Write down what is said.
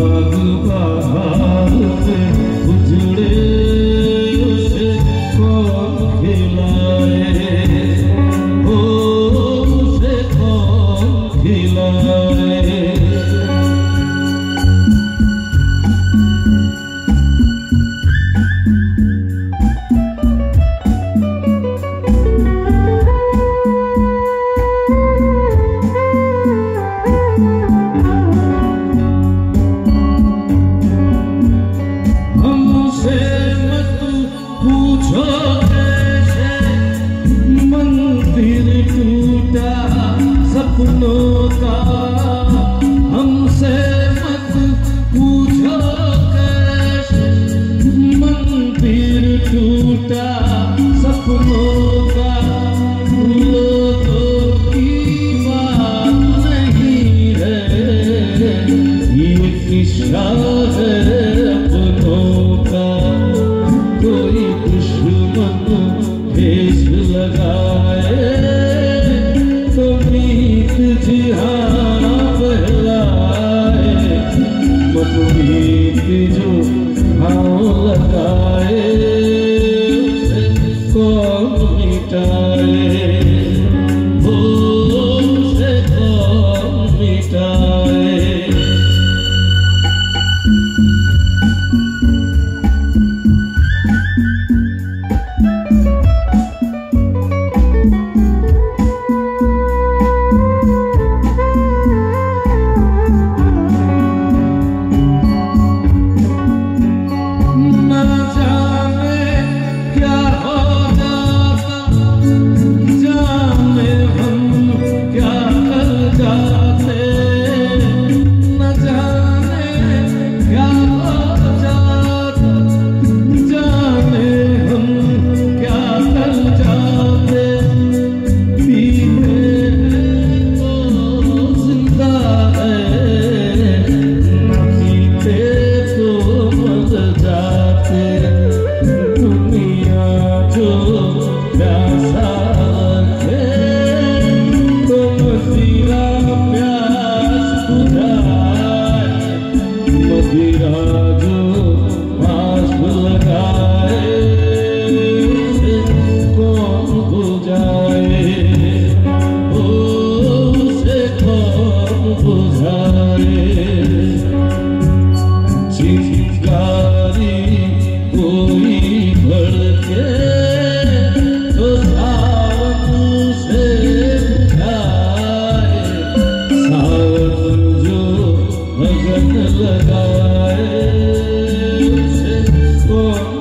बाग बहार पे उजड़े उसे कौन खिलाए, ओ उसे कौन खिलाए। पूछो कैसे मंदिर टूटा सपनों का, हमसे मत पूछो कैसे मंदिर टूटा सपनों का। लोगों की बात नहीं है, ये किस्सा है अपनों का। कोई दुश्मन ठेस लगाए तो मीत जिहां बहलाए, मतमीत जो भाव लगाए उसे कौन मिटाए, वो उसे कौन मिटाए। चिंगारी कोई भड़के तो सावन से बुझाए, सावन जो भगन लगाए उसे कौन